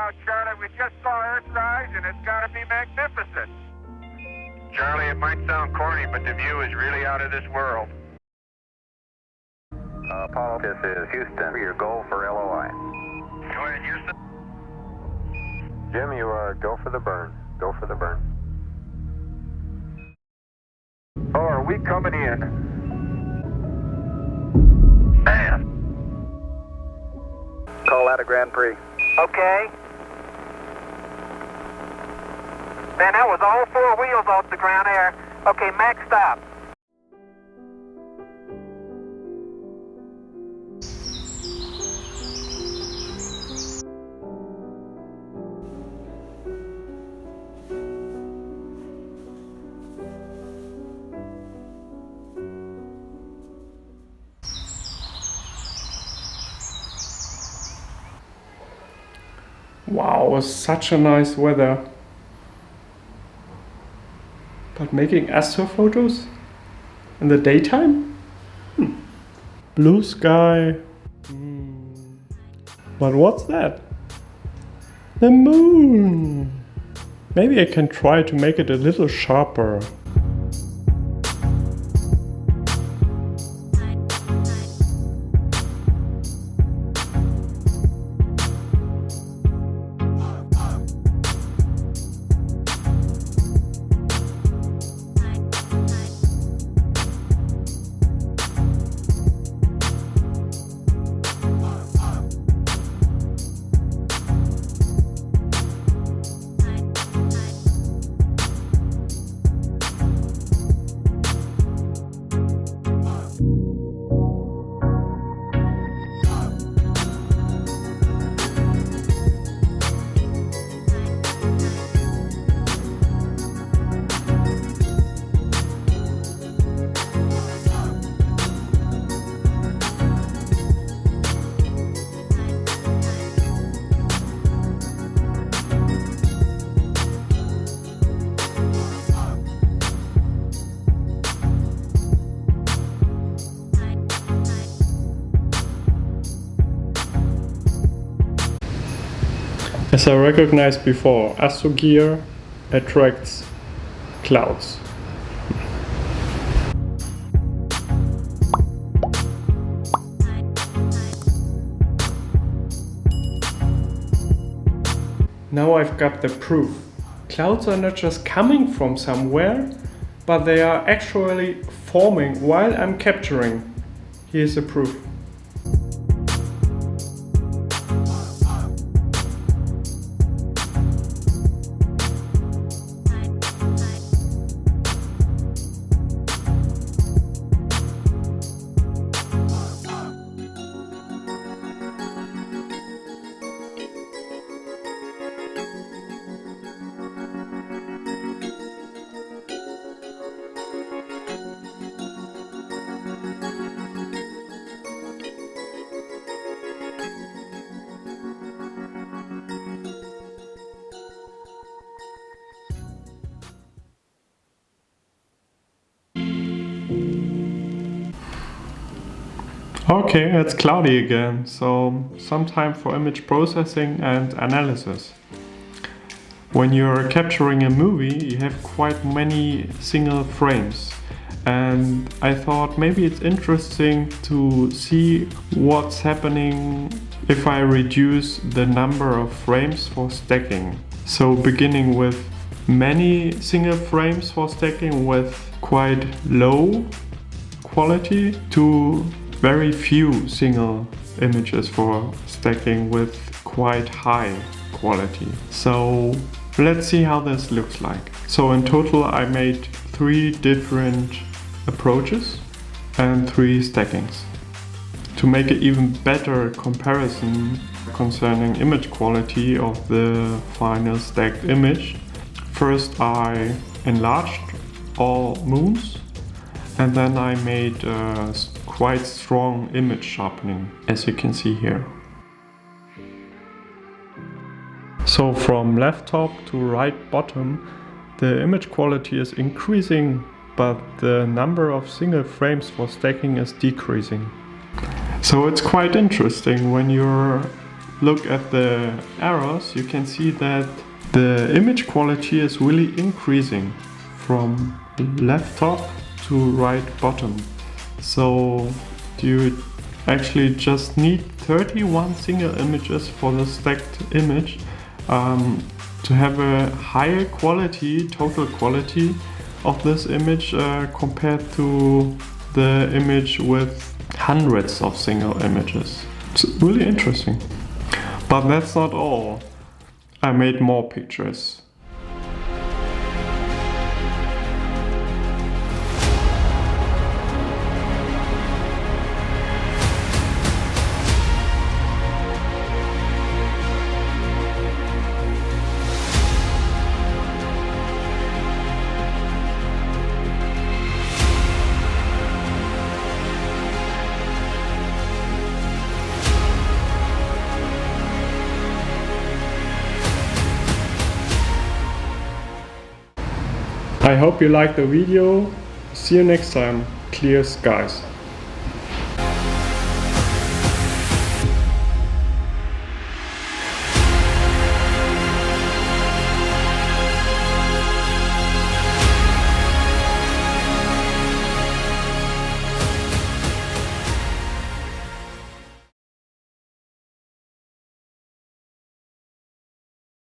Now, Charlie, we just saw Earthrise, and it's got to be magnificent. Charlie, it might sound corny, but the view is really out of this world. Apollo, this is Houston. Your goal for LOI. Go ahead, Houston. Jim, you go for the burn. Go for the burn. Oh, are we coming in? Man. Call that a Grand Prix. Okay. Man, that was all four wheels off the ground there. Okay, max stop. Wow, such a nice weather. But making astrophotos in the daytime? Blue sky. But what's that? The moon. Maybe I can try to make it a little sharper. As I recognized before, Astro gear attracts clouds. Now I've got the proof. Clouds are not just coming from somewhere, but they are actually forming while I'm capturing. Here's the proof. Okay, it's cloudy again, so some time for image processing and analysis. When you're capturing a movie, you have quite many single frames, and I thought maybe it's interesting to see what's happening if I reduce the number of frames for stacking. So beginning with many single frames for stacking with quite low quality to very few single images for stacking with quite high quality. So let's see how this looks like. So in total I made 3 different approaches and 3 stackings. To make an even better comparison concerning image quality of the final stacked image, first I enlarged all moons, and then I made quite strong image sharpening, as you can see here. So from left top to right bottom, the image quality is increasing, but the number of single frames for stacking is decreasing. So it's quite interesting when you're look at the arrows, you can see that the image quality is really increasing from left top to right bottom. So you actually just need 31 single images for the stacked image to have a higher quality, total quality of this image compared to the image with hundreds of single images. It's really interesting. But that's not all. I made more pictures. I hope you liked the video. See you next time. Clear skies.